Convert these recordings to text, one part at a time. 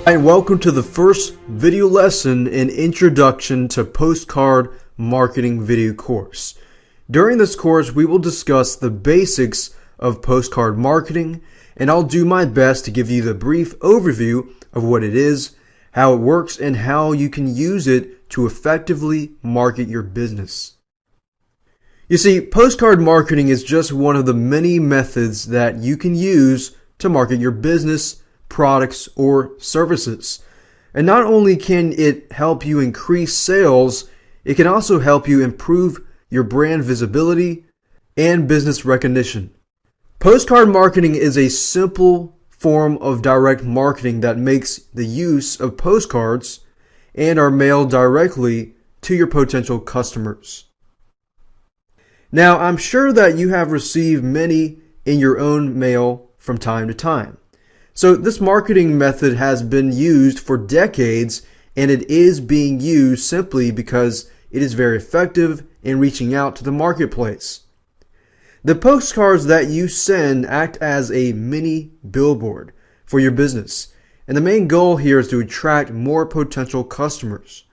Hi, and welcome to the first video lesson in Introduction to Postcard Marketing Video Course. During this course, we will discuss the basics of postcard marketing, and I'll do my best to give you the brief overview of what it is, how it works, and how you can use it to effectively market your business. You see, postcard marketing is just one of the many methods that you can use to market your business, products, or services. And not only can it help you increase sales, it can also help you improve your brand visibility and business recognition. Postcard marketing is a simple form of direct marketing that makes the use of postcards and are mailed directly to your potential customers. Now, I'm sure that you have received many in your own mail from time to time. So this marketing method has been used for decades, and it is being used simply because it is very effective in reaching out to the marketplace. The postcards that you send act as a mini billboard for your business, and the main goal here is to attract more potential customers.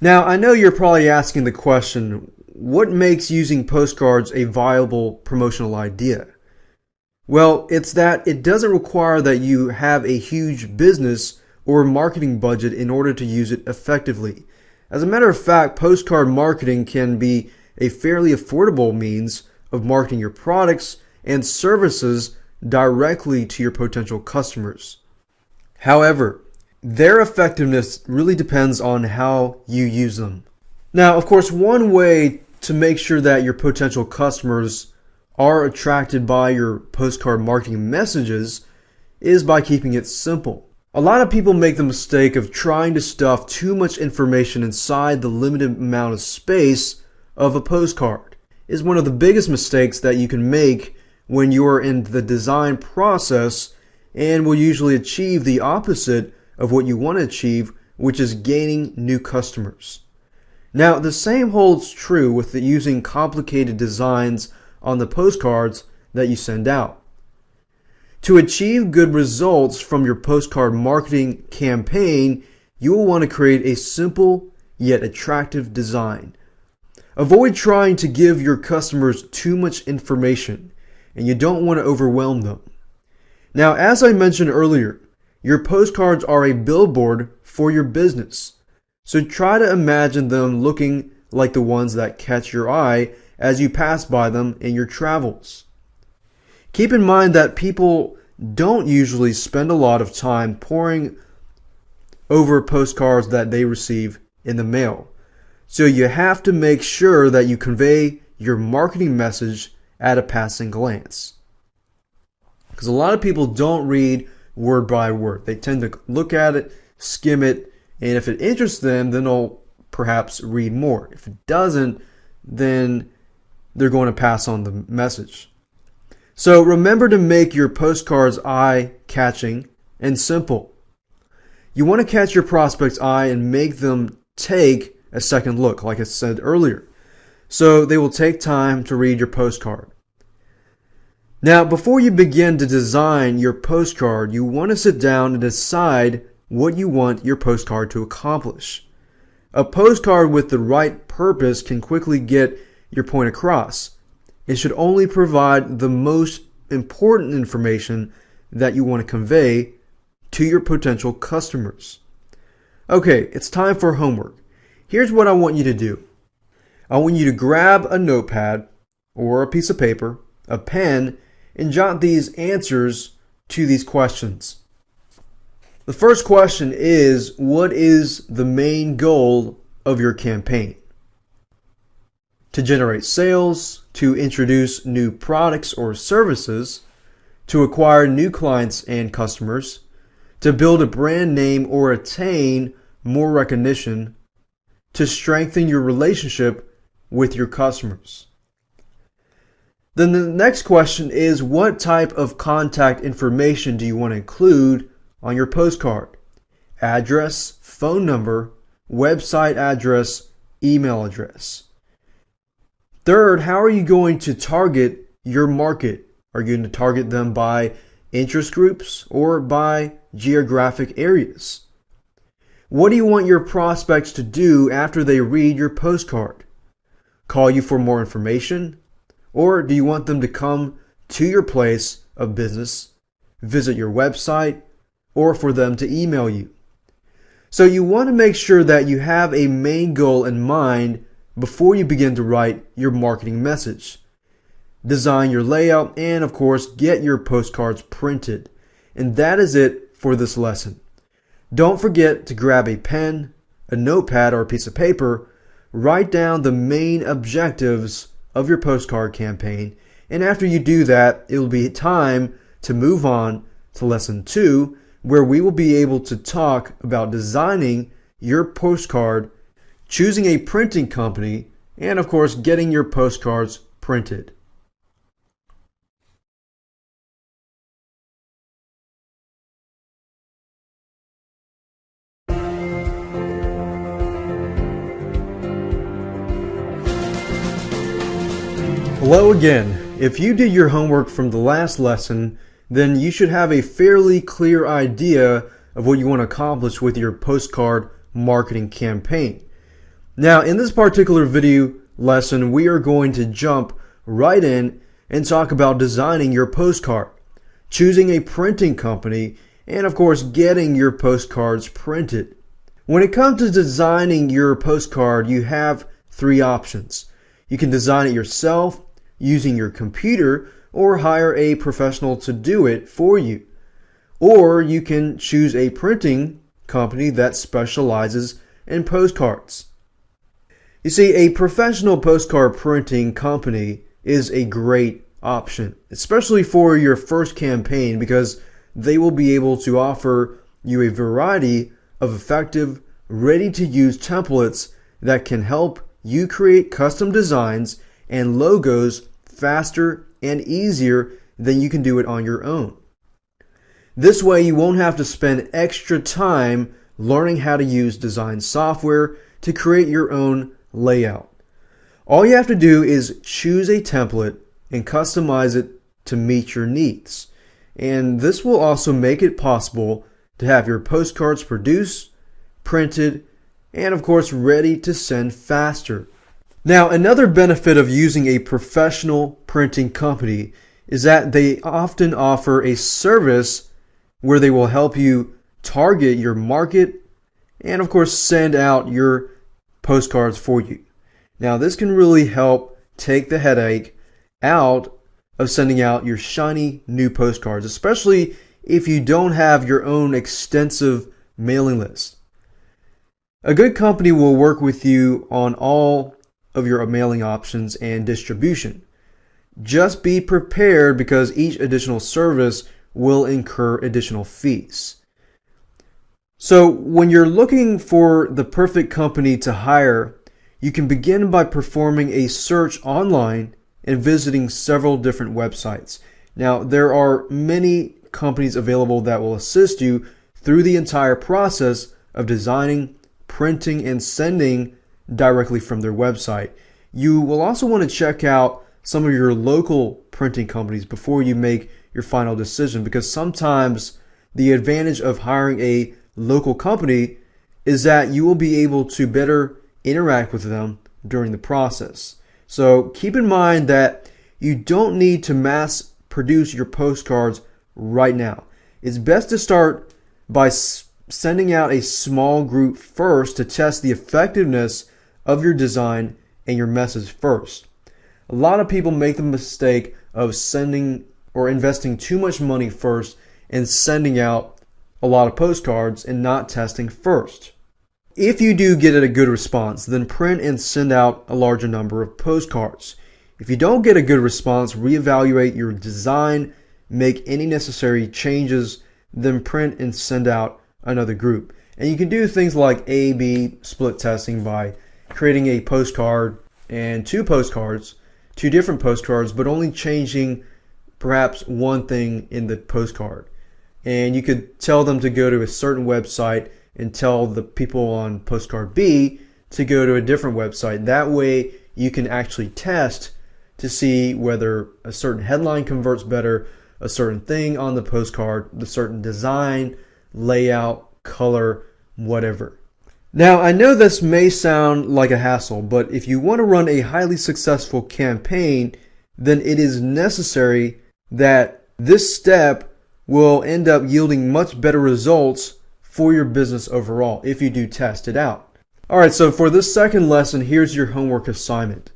Now, I know you're probably asking the question, what makes using postcards a viable promotional idea? Well, it's that it doesn't require that you have a huge business or marketing budget in order to use it effectively. As a matter of fact, postcard marketing can be a fairly affordable means of marketing your products and services directly to your potential customers. However, their effectiveness really depends on how you use them. Now, of course, one way to make sure that your potential customers are attracted by your postcard marketing messages is by keeping it simple. A lot of people make the mistake of trying to stuff too much information inside the limited amount of space of a postcard. It's one of the biggest mistakes that you can make when you're in the design process, and will usually achieve the opposite of what you want to achieve, which is gaining new customers. Now, the same holds true with using complicated designs on the postcards that you send out. To achieve good results from your postcard marketing campaign, you will want to create a simple yet attractive design. Avoid trying to give your customers too much information, and you don't want to overwhelm them. Now, as I mentioned earlier, your postcards are a billboard for your business. So try to imagine them looking like the ones that catch your eye as you pass by them in your travels. Keep in mind that people don't usually spend a lot of time poring over postcards that they receive in the mail. So you have to make sure that you convey your marketing message at a passing glance. Because a lot of people don't read word by word. They tend to look at it, skim it, and if it interests them, then they'll perhaps read more. If it doesn't, then they're going to pass on the message. So remember to make your postcards eye-catching and simple. You want to catch your prospect's eye and make them take a second look, like I said earlier. So they will take time to read your postcard. Now, before you begin to design your postcard, you want to sit down and decide what you want your postcard to accomplish. A postcard with the right purpose can quickly get your point across. It should only provide the most important information that you want to convey to your potential customers. Okay, it's time for homework. Here's what I want you to do. I want you to grab a notepad or a piece of paper, a pen, and jot these answers to these questions. The first question is, what is the main goal of your campaign? To generate sales, to introduce new products or services, to acquire new clients and customers, to build a brand name or attain more recognition, to strengthen your relationship with your customers. Then the next question is, what type of contact information do you want to include on your postcard? Address, phone number, website address, email address. Third, how are you going to target your market? Are you going to target them by interest groups, or by geographic areas? What do you want your prospects to do after they read your postcard? Call you for more information? Or do you want them to come to your place of business, visit your website, or for them to email you? So you want to make sure that you have a main goal in mind before you begin to write your marketing message. Design your layout and, of course, get your postcards printed. And that is it for this lesson. Don't forget to grab a pen, a notepad, or a piece of paper. Write down the main objectives of your postcard campaign. And after you do that, it will be time to move on to lesson 2, where we will be able to talk about designing your postcard, choosing a printing company, and of course, getting your postcards printed. Hello again. If you did your homework from the last lesson, then you should have a fairly clear idea of what you want to accomplish with your postcard marketing campaign. Now, in this particular video lesson, we are going to jump right in and talk about designing your postcard, choosing a printing company, and of course, getting your postcards printed. When it comes to designing your postcard, you have 3 options. You can design it yourself using your computer, or hire a professional to do it for you. Or you can choose a printing company that specializes in postcards. You see, a professional postcard printing company is a great option, especially for your first campaign, because they will be able to offer you a variety of effective, ready-to-use templates that can help you create custom designs and logos faster and easier than you can do it on your own. This way you won't have to spend extra time learning how to use design software to create your own layout. All you have to do is choose a template and customize it to meet your needs. And this will also make it possible to have your postcards produced, printed, and of course ready to send faster. Now, another benefit of using a professional printing company is that they often offer a service where they will help you target your market and of course send out your postcards for you. Now, this can really help take the headache out of sending out your shiny new postcards, especially if you don't have your own extensive mailing list. A good company will work with you on all of your mailing options and distribution. Just be prepared, because each additional service will incur additional fees. So when you're looking for the perfect company to hire, you can begin by performing a search online and visiting several different websites. Now, there are many companies available that will assist you through the entire process of designing, printing, and sending directly from their website. You will also want to check out some of your local printing companies before you make your final decision, because sometimes the advantage of hiring a local company is that you will be able to better interact with them during the process. So keep in mind that you don't need to mass produce your postcards right now. It's best to start by sending out a small group first to test the effectiveness of your design and your message first. A lot of people make the mistake of sending or investing too much money first and sending out a lot of postcards and not testing first. If you do get a good response, then print and send out a larger number of postcards. If you don't get a good response, reevaluate your design, make any necessary changes, then print and send out another group. And you can do things like A/B split testing by creating a postcard and 2 postcards, 2 different postcards, but only changing perhaps one thing in the postcard. And you could tell them to go to a certain website and tell the people on postcard B to go to a different website. That way you can actually test to see whether a certain headline converts better a certain thing on the postcard, the certain design, layout, color, whatever. Now, I know this may sound like a hassle, but if you want to run a highly successful campaign, then it is necessary that this step will end up yielding much better results for your business overall if you do test it out. Alright, so for this second lesson, here's your homework assignment.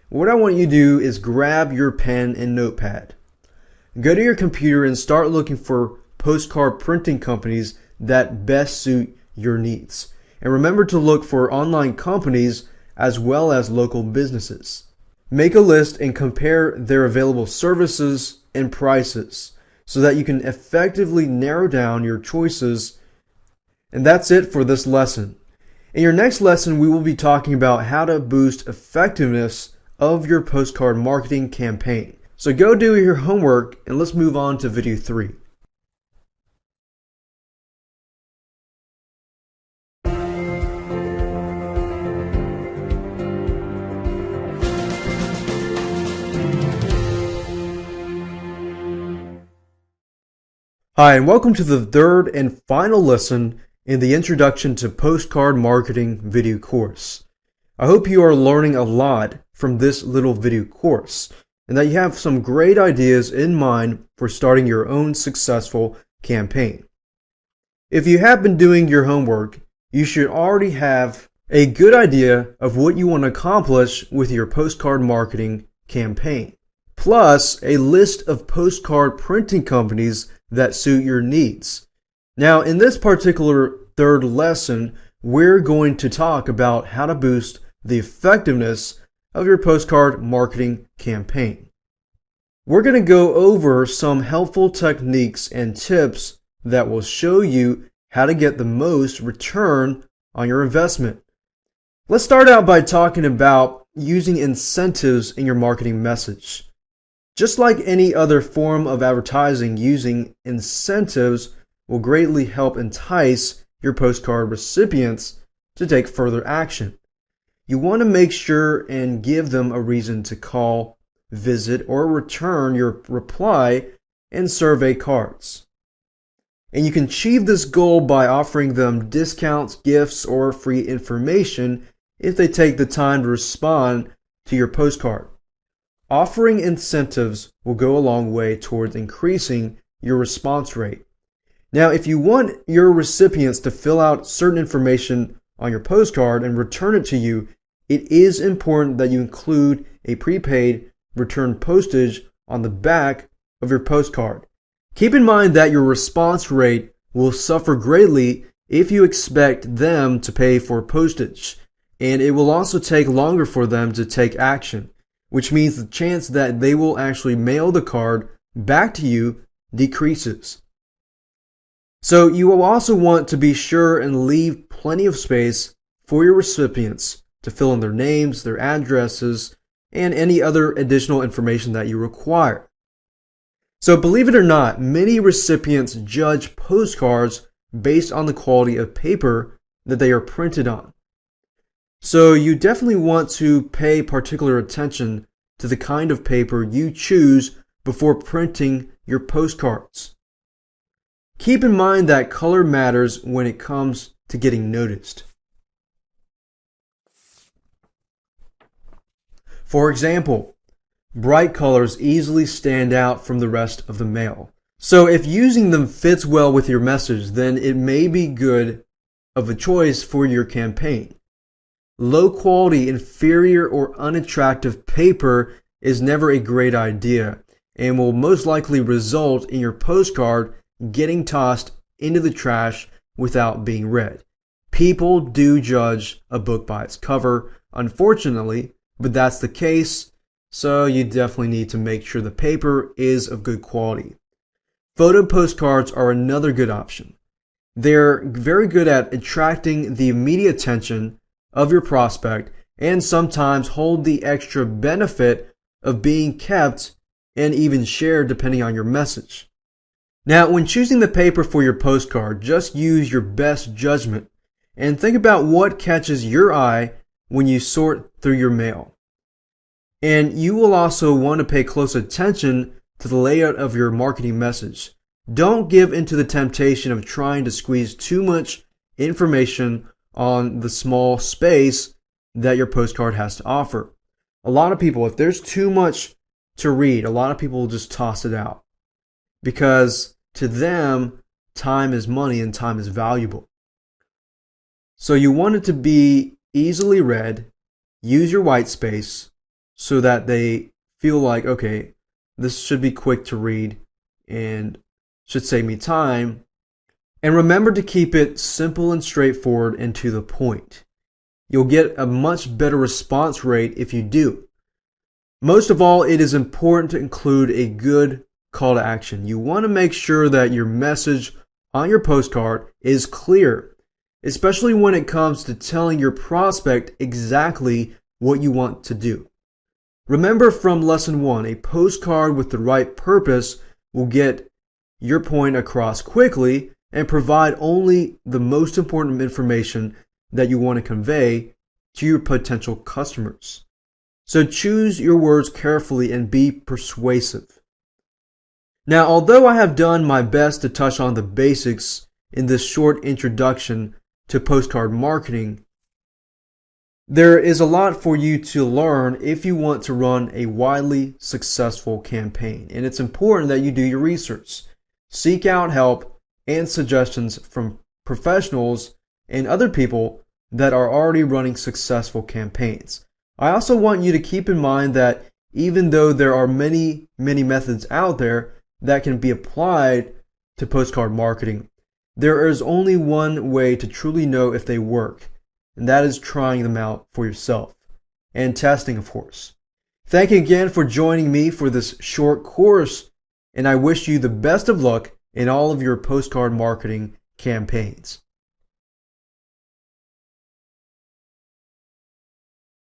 What I want you to do is grab your pen and notepad. Go to your computer and start looking for postcard printing companies that best suit your needs. And remember to look for online companies as well as local businesses. Make a list and compare their available services and prices so that you can effectively narrow down your choices. And that's it for this lesson. In your next lesson, we will be talking about how to boost effectiveness of your postcard marketing campaign. So go do your homework and let's move on to video 3. Hi, and welcome to the third and final lesson in the Introduction to Postcard Marketing Video Course. I hope you are learning a lot from this little video course and that you have some great ideas in mind for starting your own successful campaign. If you have been doing your homework, you should already have a good idea of what you want to accomplish with your postcard marketing campaign, plus a list of postcard printing companies that suit your needs. Now, in this particular third lesson, we're going to talk about how to boost the effectiveness of your postcard marketing campaign. We're going to go over some helpful techniques and tips that will show you how to get the most return on your investment. Let's start out by talking about using incentives in your marketing message. Just like any other form of advertising, using incentives will greatly help entice your postcard recipients to take further action. You want to make sure and give them a reason to call, visit, or return your reply and survey cards. And you can achieve this goal by offering them discounts, gifts, or free information if they take the time to respond to your postcard. Offering incentives will go a long way towards increasing your response rate. Now, if you want your recipients to fill out certain information on your postcard and return it to you, it is important that you include a prepaid return postage on the back of your postcard. Keep in mind that your response rate will suffer greatly if you expect them to pay for postage, and it will also take longer for them to take action, which means the chance that they will actually mail the card back to you decreases. So you will also want to be sure and leave plenty of space for your recipients to fill in their names, their addresses, and any other additional information that you require. So believe it or not, many recipients judge postcards based on the quality of paper that they are printed on. So you definitely want to pay particular attention to the kind of paper you choose before printing your postcards. Keep in mind that color matters when it comes to getting noticed. For example, bright colors easily stand out from the rest of the mail. So if using them fits well with your message, then it may be good of a choice for your campaign. Low quality, inferior, or unattractive paper is never a great idea and will most likely result in your postcard getting tossed into the trash without being read. People do judge a book by its cover, unfortunately, but that's the case, so you definitely need to make sure the paper is of good quality. Photo postcards are another good option. They're very good at attracting the immediate attention of your prospect and sometimes hold the extra benefit of being kept and even shared depending on your message. Now, when choosing the paper for your postcard, just use your best judgment and think about what catches your eye when you sort through your mail. And you will also want to pay close attention to the layout of your marketing message. Don't give into the temptation of trying to squeeze too much information on the small space that your postcard has to offer. A lot of people, if there's too much to read, a lot of people will just toss it out because to them, time is money and time is valuable. So you want it to be easily read. Use your white space so that they feel like, okay, this should be quick to read and should save me time. And remember to keep it simple and straightforward and to the point. You'll get a much better response rate if you do. Most of all, it is important to include a good call to action. You want to make sure that your message on your postcard is clear, especially when it comes to telling your prospect exactly what you want to do. Remember from lesson 1, a postcard with the right purpose will get your point across quickly and provide only the most important information that you want to convey to your potential customers. So choose your words carefully and be persuasive. Now, although I have done my best to touch on the basics in this short introduction to postcard marketing, there is a lot for you to learn if you want to run a widely successful campaign. And it's important that you do your research. Seek out help and suggestions from professionals and other people that are already running successful campaigns. I also want you to keep in mind that even though there are many methods out there that can be applied to postcard marketing, there is only one way to truly know if they work, and that is trying them out for yourself and testing, of course. Thank you again for joining me for this short course, and I wish you the best of luck in all of your postcard marketing campaigns.